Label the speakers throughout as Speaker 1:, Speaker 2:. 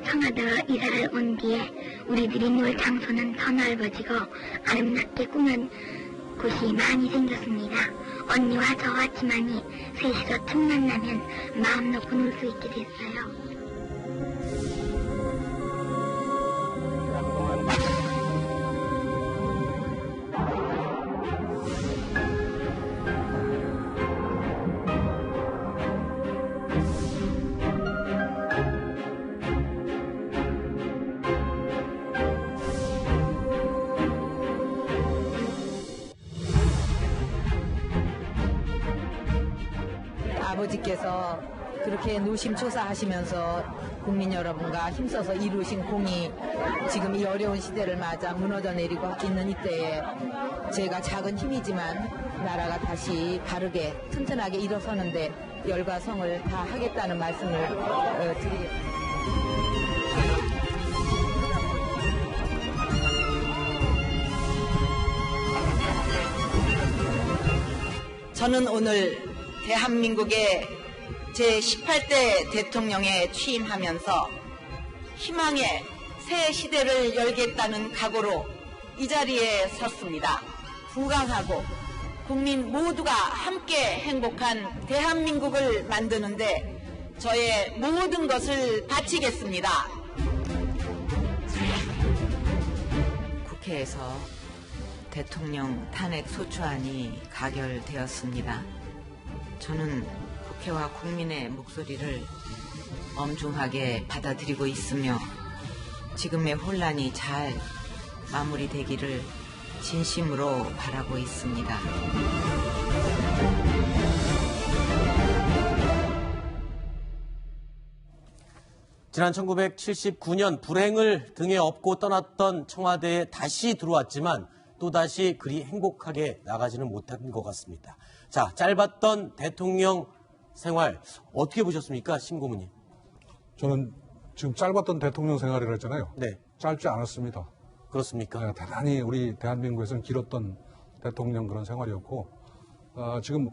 Speaker 1: 청와대 이사를 온 뒤에 우리들이 놀 장소는 더 넓어지고 아름답게 꾸민 곳이 많이 생겼습니다. 언니와 저와 지만이 셋이서 틈만 나면 마음 놓고 놀 수 있게 됐어요.
Speaker 2: 아버지께서 그렇게 노심초사하시면서 국민 여러분과 힘써서 이루신 공이 지금 이 어려운 시대를 맞아 무너져 내리고 있는 이때에 제가 작은 힘이지만 나라가 다시 바르게 튼튼하게 일어서는데 열과 성을 다 하겠다는 말씀을 드리겠습니다. 저는 오늘 대한민국의 제18대 대통령에 취임하면서 희망의 새 시대를 열겠다는 각오로 이 자리에 섰습니다. 부강하고 국민 모두가 함께 행복한 대한민국을 만드는데 저의 모든 것을 바치겠습니다. 국회에서 대통령 탄핵 소추안이 가결되었습니다. 저는 국회와 국민의 목소리를 엄중하게 받아들이고 있으며 지금의 혼란이 잘 마무리되기를 진심으로 바라고 있습니다.
Speaker 3: 지난 1979년 불행을 등에 업고 떠났던 청와대에 다시 들어왔지만 또다시 그리 행복하게 나가지는 못한 것 같습니다. 자, 짧았던 대통령 생활 어떻게 보셨습니까, 심 고문님?
Speaker 4: 저는 지금 짧았던 대통령 생활이라 했잖아요.
Speaker 3: 네.
Speaker 4: 짧지 않았습니다.
Speaker 3: 그렇습니까?
Speaker 4: 네, 대단히 우리 대한민국에서는 길었던 대통령 그런 생활이었고 지금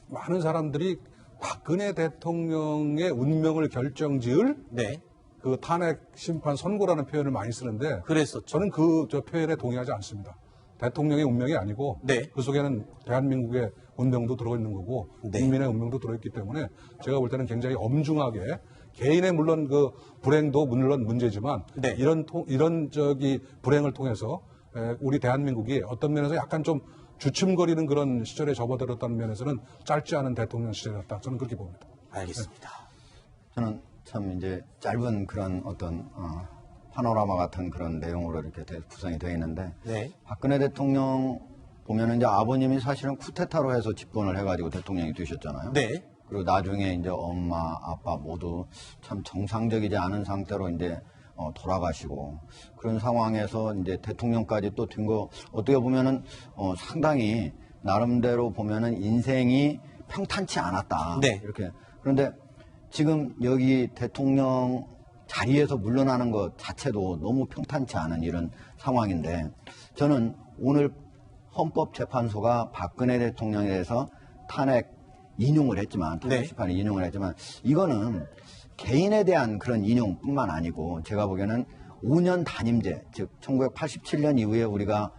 Speaker 4: 많은 사람들이 박근혜 대통령의 운명을 결정지을
Speaker 3: 네.
Speaker 4: 그 탄핵 심판 선고라는 표현을 많이 쓰는데
Speaker 3: 그랬었죠.
Speaker 4: 저는 그 표현에 동의하지 않습니다. 대통령의 운명이 아니고
Speaker 3: 네.
Speaker 4: 그 속에는 대한민국의 운명도 들어있는 거고
Speaker 3: 네.
Speaker 4: 국민의 운명도 들어있기 때문에 제가 볼 때는 굉장히 엄중하게 개인의 물론 그 불행도 물론 문제지만
Speaker 3: 네.
Speaker 4: 이런 불행을 통해서 우리 대한민국이 어떤 면에서 약간 좀 주춤거리는 그런 시절에 접어들었다는 면에서는 짧지 않은 대통령 시절이었다. 저는 그렇게 봅니다.
Speaker 3: 알겠습니다.
Speaker 5: 저는 참 이제 짧은 그런 어떤 파노라마 같은 그런 내용으로 이렇게 구성이 되어 있는데
Speaker 3: 네.
Speaker 5: 박근혜 대통령 보면은 이제 아버님이 사실은 쿠데타로 해서 집권을 해가지고 대통령이 되셨잖아요.
Speaker 3: 네.
Speaker 5: 그리고 나중에 이제 엄마, 아빠 모두 참 정상적이지 않은 상태로 이제 돌아가시고 그런 상황에서 이제 대통령까지 또 된 거 어떻게 보면은 상당히 나름대로 보면은 인생이 평탄치 않았다.
Speaker 3: 네.
Speaker 5: 이렇게. 그런데 지금 여기 대통령 자리에서 물러나는 것 자체도 너무 평탄치 않은 이런 상황인데 저는 오늘 헌법재판소가 박근혜 대통령에 대해서 탄핵 인용을 했지만 탄핵 심판을 인용을 했지만 이거는 개인에 대한 그런 인용뿐만 아니고 제가 보기에는 5년 단임제 즉 1987년 이후에 우리가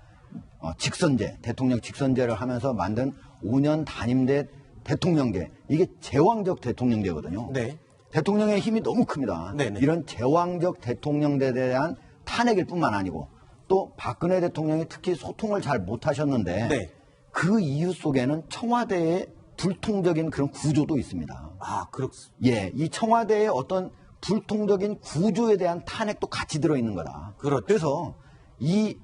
Speaker 5: 직선제 대통령 직선제를 하면서 만든 5년 단임제 대통령제 이게 제왕적 대통령제거든요.
Speaker 3: 네.
Speaker 5: 대통령의 힘이 너무 큽니다.
Speaker 3: 네네.
Speaker 5: 이런 제왕적 대통령제에 대한 탄핵일 뿐만 아니고 또 박근혜 대통령이 특히 소통을 잘 못하셨는데
Speaker 3: 네.
Speaker 5: 그 이유 속에는 청와대의 불통적인 그런 구조도 있습니다.
Speaker 3: 아, 그렇습니다.
Speaker 5: 예, 이 청와대의 어떤 불통적인 구조에 대한 탄핵도 같이 들어있는 거다.
Speaker 3: 그렇죠.
Speaker 5: 그래서 이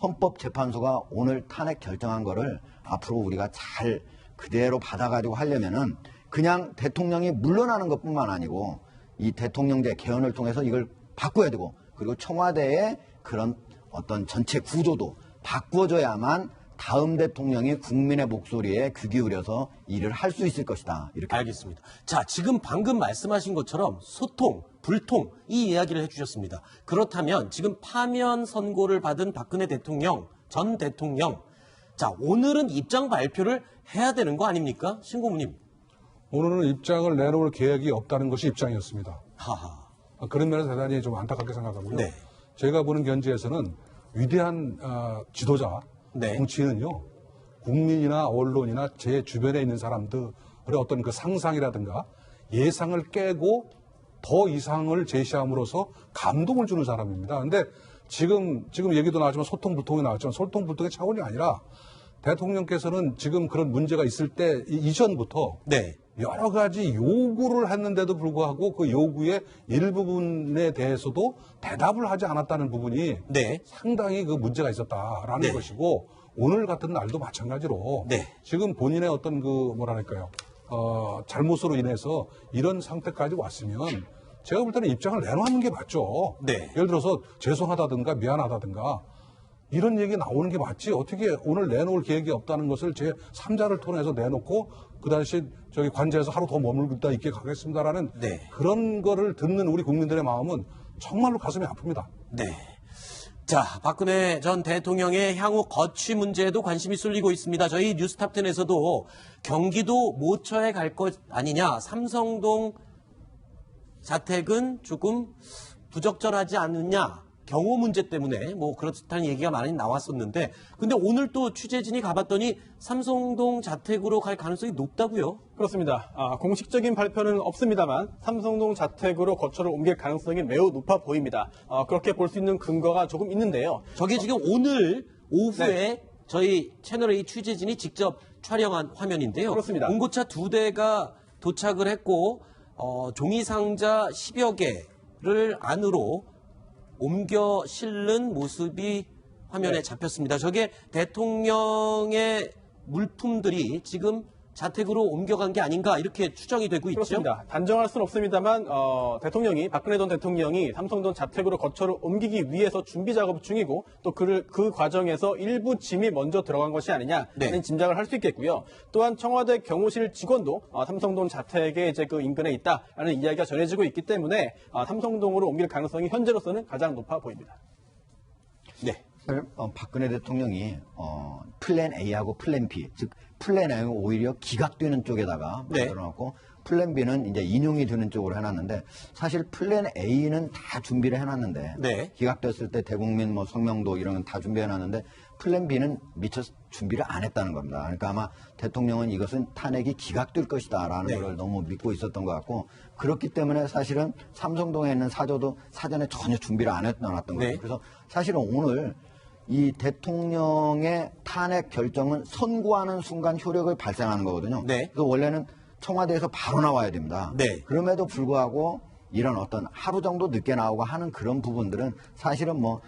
Speaker 5: 헌법재판소가 오늘 탄핵 결정한 거를 앞으로 우리가 잘 그대로 받아가지고 하려면은 그냥 대통령이 물러나는 것뿐만 아니고 이 대통령제 개헌을 통해서 이걸 바꿔야 되고 그리고 청와대의 그런 어떤 전체 구조도 바꿔줘야만 다음 대통령이 국민의 목소리에 귀 기울여서 일을 할 수 있을 것이다. 이렇게
Speaker 3: 알겠습니다. 자, 지금 방금 말씀하신 것처럼 소통, 불통 이 이야기를 해주셨습니다. 그렇다면 지금 파면 선고를 받은 박근혜 대통령, 전 대통령 자, 오늘은 입장 발표를 해야 되는 거 아닙니까? 신 고문님.
Speaker 4: 오늘은 입장을 내놓을 계획이 없다는 것이 입장이었습니다.
Speaker 3: 하하.
Speaker 4: 그런 면에서 대단히 좀 안타깝게 생각하고요.
Speaker 3: 네.
Speaker 4: 제가 보는 견지에서는 위대한 지도자,
Speaker 3: 네.
Speaker 4: 정치인은요, 국민이나 언론이나 제 주변에 있는 사람들의 어떤 그 상상이라든가 예상을 깨고 더 이상을 제시함으로써 감동을 주는 사람입니다. 근데 지금 얘기도 나왔지만 소통불통이 나왔지만 소통불통의 차원이 아니라 대통령께서는 지금 그런 문제가 있을 때 이전부터
Speaker 3: 네.
Speaker 4: 여러 가지 요구를 했는데도 불구하고 그 요구의 일부분에 대해서도 대답을 하지 않았다는 부분이
Speaker 3: 네.
Speaker 4: 상당히 그 문제가 있었다라는
Speaker 3: 네.
Speaker 4: 것이고 오늘 같은 날도 마찬가지로
Speaker 3: 네.
Speaker 4: 지금 본인의 어떤 그 뭐랄까요 잘못으로 인해서 이런 상태까지 왔으면 제가 볼 때는 입장을 내놓는 게 맞죠.
Speaker 3: 네.
Speaker 4: 예를 들어서 죄송하다든가 미안하다든가 이런 얘기 나오는 게 맞지 어떻게 오늘 내놓을 계획이 없다는 것을 제 3자를 통해서 내놓고 그 당시 저기 관제에서 하루 더 머물다 있게 가겠습니다라는
Speaker 3: 네.
Speaker 4: 그런 거를 듣는 우리 국민들의 마음은 정말로 가슴이 아픕니다.
Speaker 3: 네. 자, 박근혜 전 대통령의 향후 거취 문제에도 관심이 쏠리고 있습니다. 저희 뉴스탑10에서도 경기도 모처에 갈 것 아니냐, 삼성동 자택은 조금 부적절하지 않느냐, 경호 문제 때문에 뭐 그렇다는 얘기가 많이 나왔었는데, 근데 오늘 또 취재진이 가봤더니 삼성동 자택으로 갈 가능성이 높다고요?
Speaker 6: 그렇습니다. 공식적인 발표는 없습니다만 삼성동 자택으로 거처를 옮길 가능성이 매우 높아 보입니다. 그렇게 볼 수 있는 근거가 조금 있는데요.
Speaker 3: 저게 지금 오늘 오후에
Speaker 6: 네.
Speaker 3: 저희 채널A 취재진이 직접 촬영한 화면인데요.
Speaker 6: 그렇습니다.
Speaker 3: 봉고차 2대가 도착을 했고 종이 상자 10여 개를 안으로 옮겨 실는 모습이 화면에
Speaker 6: 네.
Speaker 3: 잡혔습니다. 저게 대통령의 물품들이 지금 자택으로 옮겨간 게 아닌가 이렇게 추정이 되고 있죠.
Speaker 6: 그렇습니다. 단정할 수는 없습니다만 대통령이 박근혜 전 대통령이 삼성동 자택으로 거처를 옮기기 위해서 준비 작업 중이고 또 그 과정에서 일부 짐이 먼저 들어간 것이 아니냐는
Speaker 3: 네.
Speaker 6: 짐작을 할 수 있겠고요. 또한 청와대 경호실 직원도 삼성동 자택에 이제 그 인근에 있다라는 이야기가 전해지고 있기 때문에 삼성동으로 옮길 가능성이 현재로서는 가장 높아 보입니다.
Speaker 3: 네.
Speaker 5: 박근혜 대통령이 플랜 A하고 플랜 B, 즉 플랜 A는 오히려 기각되는 쪽에다가
Speaker 3: 네.
Speaker 5: 만들어놨고 플랜 B는 이제 인용이 되는 쪽으로 해놨는데 사실 플랜 A는 다 준비를 해놨는데
Speaker 3: 네.
Speaker 5: 기각됐을 때 대국민 뭐 성명도 이런 건 다 준비해놨는데 플랜 B는 미처 준비를 안 했다는 겁니다. 그러니까 아마 대통령은 이것은 탄핵이 기각될 것이다라는
Speaker 3: 네.
Speaker 5: 걸 너무 믿고 있었던 것 같고 그렇기 때문에 사실은 삼성동에 있는 사저도 사전에 전혀 준비를 안 해놨던 거예요.
Speaker 3: 네.
Speaker 5: 그래서 사실은 오늘 이 대통령의 탄핵 결정은 선고하는 순간 효력을 발생하는 거거든요.
Speaker 3: 네.
Speaker 5: 그래서 원래는 청와대에서 바로 나와야 됩니다.
Speaker 3: 네.
Speaker 5: 그럼에도 불구하고 이런 어떤 하루 정도 늦게 나오고 하는 그런 부분들은 사실은 뭐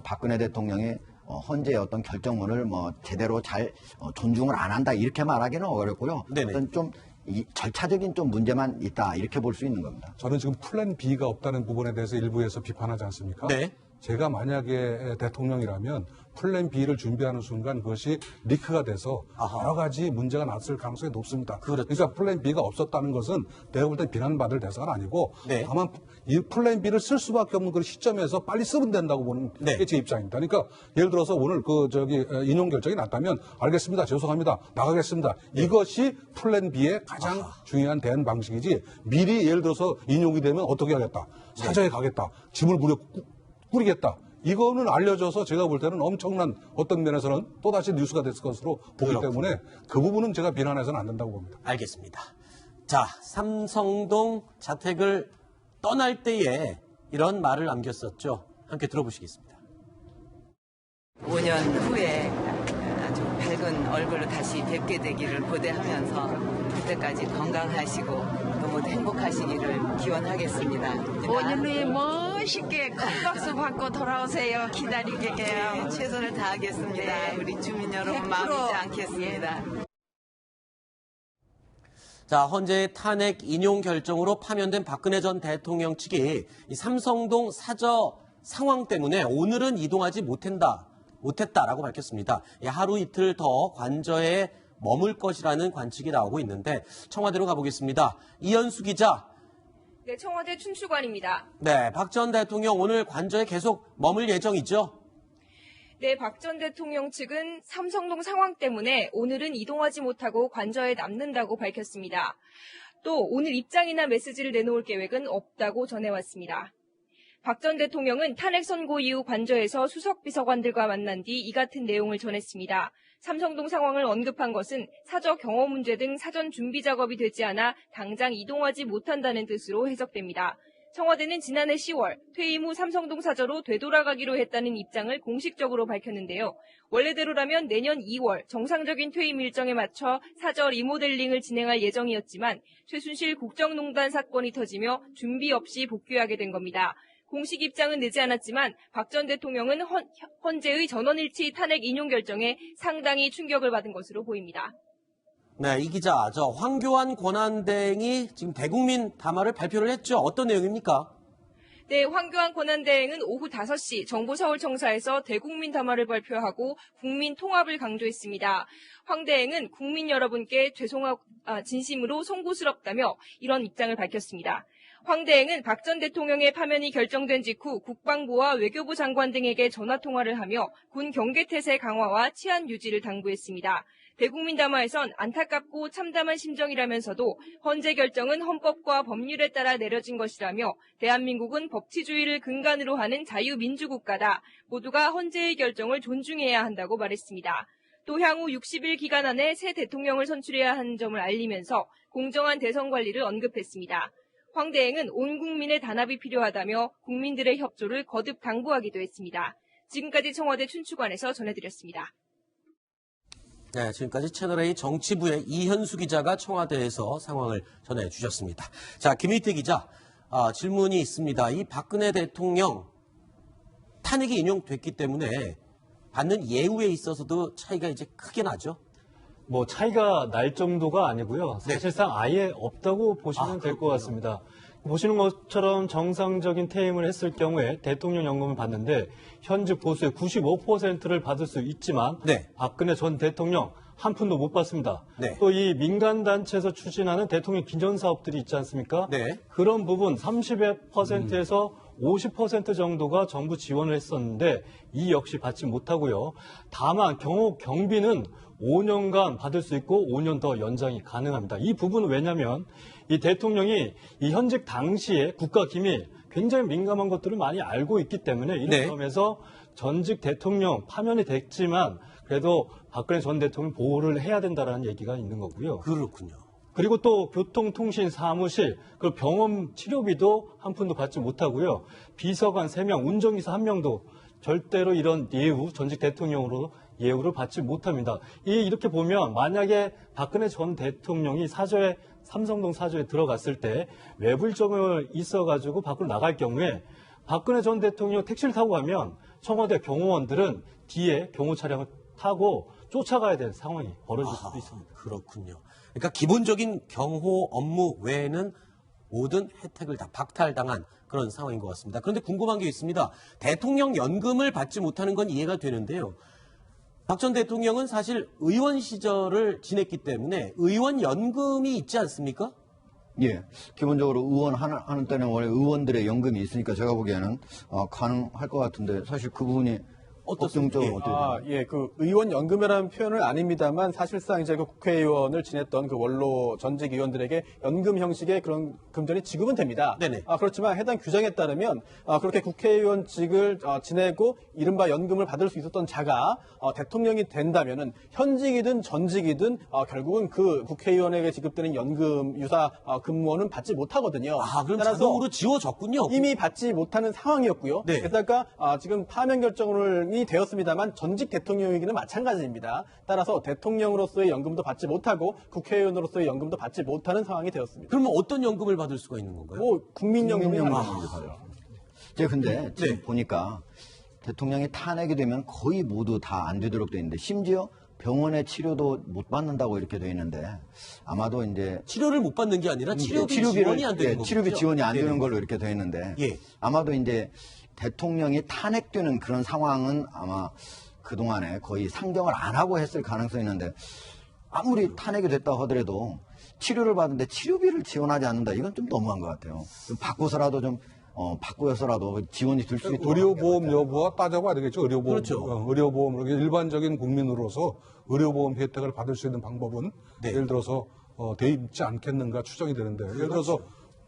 Speaker 5: 박근혜 대통령의 헌재의 어떤 결정문을 뭐 제대로 잘 존중을 안 한다 이렇게 말하기는 어렵고요.
Speaker 3: 네네.
Speaker 5: 어떤 좀 이 절차적인 좀 문제만 있다 이렇게 볼 수 있는 겁니다.
Speaker 4: 저는 지금 플랜 B가 없다는 부분에 대해서 일부에서 비판하지 않습니까?
Speaker 3: 네.
Speaker 4: 제가 만약에 대통령이라면 플랜 B를 준비하는 순간 그것이 리크가 돼서
Speaker 3: 아하.
Speaker 4: 여러 가지 문제가 났을 가능성이 높습니다.
Speaker 3: 그렇죠.
Speaker 4: 그러니까 플랜 B가 없었다는 것은 내가 볼 때 비난받을 대상은 아니고
Speaker 3: 네.
Speaker 4: 다만 이 플랜 B를 쓸 수밖에 없는 그 시점에서 빨리 쓰면 된다고 보는
Speaker 3: 네.
Speaker 4: 게 제 입장입니다. 그러니까 예를 들어서 오늘 인용 결정이 났다면 알겠습니다. 죄송합니다. 나가겠습니다.
Speaker 3: 네.
Speaker 4: 이것이 플랜 B의 가장 중요한 대응 방식이지 미리 예를 들어서 인용이 되면 어떻게 하겠다. 사저에 가겠다. 짐을 꾸리겠다. 이거는 알려져서 제가 볼 때는 엄청난 어떤 면에서는 또다시 뉴스가 됐을 것으로 보기
Speaker 3: 그렇군요.
Speaker 4: 때문에 그 부분은 제가 비난해서는 안 된다고 봅니다.
Speaker 3: 알겠습니다. 자, 삼성동 자택을 떠날 때에 이런 말을 남겼었죠. 함께 들어보시겠습니다.
Speaker 7: 5년 후에 아주 밝은 얼굴로 다시 뵙게 되기를 고대하면서 그때까지 건강하시고 너무 행복하시기를 기원하겠습니다.
Speaker 8: 5년 후에 멋있게 큰 박수 받고 돌아오세요. 기다릴게요.
Speaker 7: 네, 최선을 다하겠습니다.
Speaker 8: 네.
Speaker 7: 우리 주민 여러분 마음 잊지 않겠습니다.
Speaker 3: 자, 헌재의 탄핵 인용 결정으로 파면된 박근혜 전 대통령 측이 이 삼성동 사저 상황 때문에 오늘은 이동하지 못했다라고 밝혔습니다. 하루 이틀 더 관저에 머물 것이라는 관측이 나오고 있는데 청와대로 가보겠습니다. 이현수 기자.
Speaker 9: 네, 청와대 춘추관입니다.
Speaker 3: 네, 박 전 대통령 오늘 관저에 계속 머물 예정이죠?
Speaker 9: 네, 박 전 대통령 측은 삼성동 상황 때문에 오늘은 이동하지 못하고 관저에 남는다고 밝혔습니다. 또 오늘 입장이나 메시지를 내놓을 계획은 없다고 전해왔습니다. 박 전 대통령은 탄핵 선고 이후 관저에서 수석 비서관들과 만난 뒤 이 같은 내용을 전했습니다. 삼성동 상황을 언급한 것은 사저 경호 문제 등 사전 준비 작업이 되지 않아 당장 이동하지 못한다는 뜻으로 해석됩니다. 청와대는 지난해 10월 퇴임 후 삼성동 사저로 되돌아가기로 했다는 입장을 공식적으로 밝혔는데요. 원래대로라면 내년 2월 정상적인 퇴임 일정에 맞춰 사저 리모델링을 진행할 예정이었지만 최순실 국정농단 사건이 터지며 준비 없이 복귀하게 된 겁니다. 공식 입장은 내지 않았지만 박 전 대통령은 헌재의 전원일치 탄핵 인용 결정에 상당히 충격을 받은 것으로 보입니다.
Speaker 3: 네, 이 기자, 황교안 권한대행이 지금 대국민 담화를 발표를 했죠. 어떤 내용입니까?
Speaker 9: 네, 황교안 권한대행은 오후 5시 정부 서울청사에서 대국민 담화를 발표하고 국민 통합을 강조했습니다. 황 대행은 국민 여러분께 진심으로 송구스럽다며 이런 입장을 밝혔습니다. 황 대행은 박 전 대통령의 파면이 결정된 직후 국방부와 외교부 장관 등에게 전화통화를 하며 군 경계태세 강화와 치안 유지를 당부했습니다. 대국민 담화에선 안타깝고 참담한 심정이라면서도 헌재 결정은 헌법과 법률에 따라 내려진 것이라며 대한민국은 법치주의를 근간으로 하는 자유민주국가다. 모두가 헌재의 결정을 존중해야 한다고 말했습니다. 또 향후 60일 기간 안에 새 대통령을 선출해야 하는 점을 알리면서 공정한 대선 관리를 언급했습니다. 황 대행은 온 국민의 단합이 필요하다며 국민들의 협조를 거듭 당부하기도 했습니다. 지금까지 청와대 춘추관에서 전해드렸습니다.
Speaker 3: 네, 지금까지 채널A 정치부의 이현수 기자가 청와대에서 상황을 전해주셨습니다. 자, 김희태 기자, 질문이 있습니다. 이 박근혜 대통령 탄핵이 인용됐기 때문에 받는 예우에 있어서도 차이가 이제 크게 나죠?
Speaker 10: 뭐 차이가 날 정도가 아니고요. 사실상 아예 없다고 보시면 될 것 같습니다. 보시는 것처럼 정상적인 퇴임을 했을 경우에 대통령 연금을 받는데 현직 보수의 95%를 받을 수 있지만 박근혜 전 대통령 한 푼도 못 받습니다. 또 이 민간단체에서 추진하는 대통령 기념사업들이 있지 않습니까? 그런 부분 30%에서 50% 정도가 정부 지원을 했었는데 이 역시 받지 못하고요. 다만 경비는 5년간 받을 수 있고 5년 더 연장이 가능합니다. 이 부분은 왜냐하면 이 대통령이 이 현직 당시에 국가기밀 굉장히 민감한 것들을 많이 알고 있기 때문에 이런 점에서 전직 대통령 파면이 됐지만 그래도 박근혜 전 대통령 보호를 해야 된다는 얘기가 있는 거고요.
Speaker 3: 그렇군요.
Speaker 10: 그리고 또 교통통신 사무실, 그 병원 치료비도 한 푼도 받지 못하고요. 비서관 3명, 운전기사 1명도 절대로 이런 예우, 전직 대통령으로 예우를 받지 못합니다. 이렇게 보면 만약에 박근혜 전 대통령이 삼성동 사저에 들어갔을 때 외부 일정이 있어가지고 밖으로 나갈 경우에 박근혜 전 대통령 택시를 타고 가면 청와대 경호원들은 뒤에 경호 차량을 타고 쫓아가야 되는 상황이 벌어질 수도 있습니다.
Speaker 3: 그렇군요. 그러니까 기본적인 경호 업무 외에는 모든 혜택을 다 박탈당한 그런 상황인 것 같습니다. 그런데 궁금한 게 있습니다. 대통령 연금을 받지 못하는 건 이해가 되는데요. 박 전 대통령은 사실 의원 시절을 지냈기 때문에 의원 연금이 있지 않습니까?
Speaker 5: 예. 기본적으로 의원 하는 때는 원래 의원들의 연금이 있으니까 제가 보기에는 가능할 것 같은데 사실 그 부분이 법정적으로 어떻게 되나요?
Speaker 6: 예, 그 의원 연금이라는 표현은 아닙니다만 사실상 이제 그 국회의원을 지냈던 그 원로 전직 의원들에게 연금 형식의 그런 금전이 지급은 됩니다.
Speaker 3: 네네.
Speaker 6: 그렇지만 해당 규정에 따르면 그렇게 국회의원직을 지내고 이른바 연금을 받을 수 있었던 자가 대통령이 된다면은 현직이든 전직이든 결국은 그 국회의원에게 지급되는 연금 유사 근무원은 받지 못하거든요.
Speaker 3: 그럼
Speaker 6: 따라서
Speaker 3: 자동으로 지워졌군요.
Speaker 6: 이미 받지 못하는 상황이었고요. 게다가 지금 파면 결정을 되었습니다만 전직 대통령이기는 마찬가지입니다. 따라서 대통령으로서의 연금도 받지 못하고 국회의원으로서의 연금도 받지 못하는 상황이 되었습니다.
Speaker 3: 그러면 어떤 연금을 받을 수가 있는 건가요?
Speaker 6: 국민연금이
Speaker 5: 제가 근데 지금 보니까 대통령이 탄핵이 되면 거의 모두 다 안 되도록 돼 있는데 심지어 병원의 치료도 못 받는다고 이렇게 돼 있는데 아마도 이제
Speaker 3: 치료를 못 받는 게 아니라 치료비 지원이 안 되는 거죠.
Speaker 5: 치료비 지원이 안 되는 걸로 이렇게 돼 있는데 아마도 이제 대통령이 탄핵되는 그런 상황은 아마 그동안에 거의 상정을 안 하고 했을 가능성이 있는데 아무리 탄핵이 됐다고 하더라도 치료를 받는데 치료비를 지원하지 않는다. 이건 좀 너무한 것 같아요. 좀 바꿔서라도 바꾸어서라도 지원이 될 수 있도록.
Speaker 4: 의료보험 여부와 따져봐야 되겠죠. 의료보험.
Speaker 3: 그렇죠.
Speaker 4: 의료보험. 일반적인 국민으로서 의료보험 혜택을 받을 수 있는 방법은 예를 들어서 돼 있지 않겠는가 추정이 되는데 예를 들어서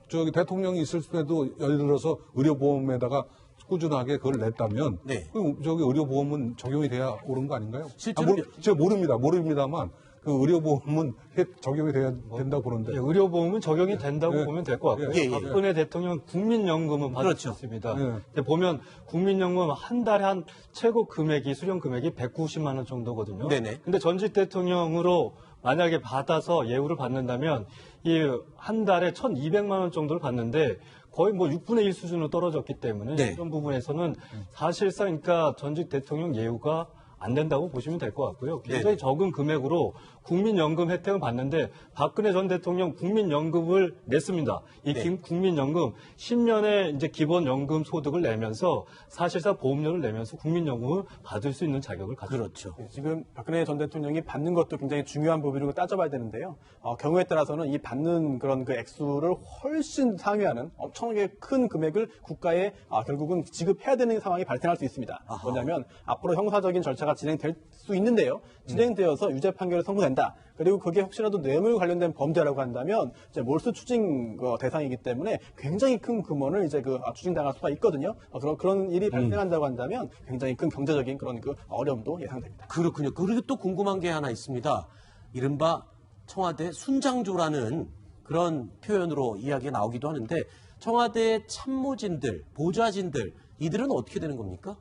Speaker 4: 저기 대통령이 있을 때도 예를 들어서 의료보험에다가 꾸준하게 그걸 냈다면
Speaker 3: 네.
Speaker 4: 저기 의료보험은 적용이 돼야 옳은 거 아닌가요?
Speaker 3: 실제로
Speaker 4: 제가 모릅니다만 그 의료보험은 적용이 돼야 된다고 보는데
Speaker 10: 예, 의료보험은 적용이 된다고 보면 될 것 같고요.
Speaker 3: 예, 예.
Speaker 10: 박근혜 대통령은 국민연금은 받을
Speaker 3: 그렇죠.
Speaker 10: 수 있습니다.
Speaker 4: 예.
Speaker 10: 근데 보면 국민연금 한 달에 한 최고 금액이 수령 금액이 190만 원 정도거든요.
Speaker 3: 네네.
Speaker 10: 근데 전직 대통령으로 만약에 받아서 예우를 받는다면 이 한 달에 1,200만 원 정도를 받는데 거의 뭐 6분의 1 수준으로 떨어졌기 때문에
Speaker 3: 네.
Speaker 10: 이런 부분에서는 사실상 그러니까 전직 대통령 예우가 안 된다고 보시면 될 것 같고요. 굉장히
Speaker 3: 네네.
Speaker 10: 적은 금액으로 국민연금 혜택을 받는데 박근혜 전 대통령 국민연금을 냈습니다. 이
Speaker 3: 네.
Speaker 10: 국민연금 10년의 이제 기본연금 소득을 내면서 사실상 보험료를 내면서 국민연금을 받을 수 있는 자격을 가지고
Speaker 3: 그렇죠.
Speaker 6: 지금 박근혜 전 대통령이 받는 것도 굉장히 중요한 부분이고 따져봐야 되는데요. 경우에 따라서는 이 받는 그런 그 액수를 훨씬 상회하는 엄청나게 큰 금액을 국가에 결국은 지급해야 되는 상황이 발생할 수 있습니다.
Speaker 3: 아하.
Speaker 6: 뭐냐면 앞으로 형사적인 절차가 진행될 수 있는데요. 진행되어서 유죄 판결을 선고된다. 그리고 그게 혹시라도 뇌물 관련된 범죄라고 한다면 이제 몰수 추징 대상이기 때문에 굉장히 큰 금원을 이제 추징당할 수가 있거든요. 그런 일이 발생한다고 한다면 굉장히 큰 경제적인 그런 어려움도 예상됩니다.
Speaker 3: 그렇군요. 그리고 또 궁금한 게 하나 있습니다. 이른바 청와대 순장조라는 그런 표현으로 이야기가 나오기도 하는데 청와대 참모진들, 보좌진들 이들은 어떻게 되는 겁니까?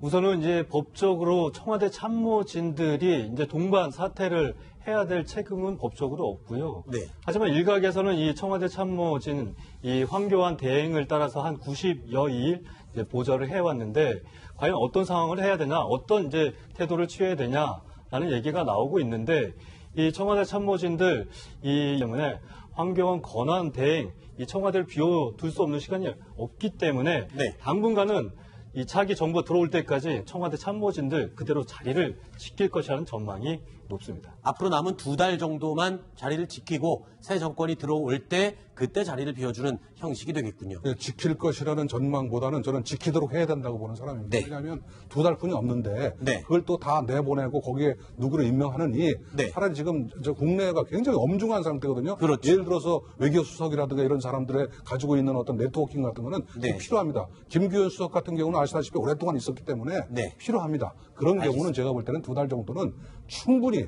Speaker 10: 우선은 이제 법적으로 청와대 참모진들이 이제 동반 사퇴를 해야 될 책임은 법적으로 없고요.
Speaker 3: 네.
Speaker 10: 하지만 일각에서는 이 청와대 참모진 이 황교안 대행을 따라서 한 90여일 이제 보좌를 해왔는데 과연 어떤 상황을 해야 되냐, 어떤 이제 태도를 취해야 되냐라는 얘기가 나오고 있는데 이 청와대 참모진들 이 때문에 황교안 권한 대행 이 청와대를 비워둘 수 없는 시간이 없기 때문에
Speaker 3: 네.
Speaker 10: 당분간은 이 차기 정부 들어올 때까지 청와대 참모진들 그대로 자리를 지킬 것이라는 전망이 높습니다.
Speaker 3: 앞으로 남은 2달 정도만 자리를 지키고 새 정권이 들어올 때 그때 자리를 비워주는 형식이 되겠군요.
Speaker 4: 네, 지킬 것이라는 전망보다는 저는 지키도록 해야 된다고 보는 사람입니다.
Speaker 3: 네.
Speaker 4: 왜냐하면 2달뿐이 없는데
Speaker 3: 네.
Speaker 4: 그걸 또 다 내보내고 거기에 누구를 임명하느니
Speaker 3: 네.
Speaker 4: 차라리 지금 저 국내가 굉장히 엄중한 상태거든요.
Speaker 3: 그렇죠.
Speaker 4: 예를 들어서 외교수석이라든가 이런 사람들의 가지고 있는 어떤 네트워킹 같은 거는
Speaker 3: 네.
Speaker 4: 필요합니다. 김규현 수석 같은 경우는 아시다시피 오랫동안 있었기 때문에
Speaker 3: 네.
Speaker 4: 필요합니다. 그런
Speaker 3: 알겠습니다.
Speaker 4: 경우는 제가 볼 때는 2달 정도는 충분히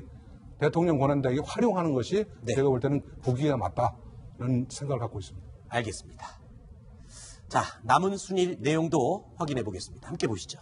Speaker 4: 대통령 권한대행이 활용하는 것이
Speaker 3: 네.
Speaker 4: 제가 볼 때는 국익에 맞다는 생각을 갖고 있습니다.
Speaker 3: 알겠습니다. 자, 남은 순일 내용도 확인해 보겠습니다. 함께 보시죠.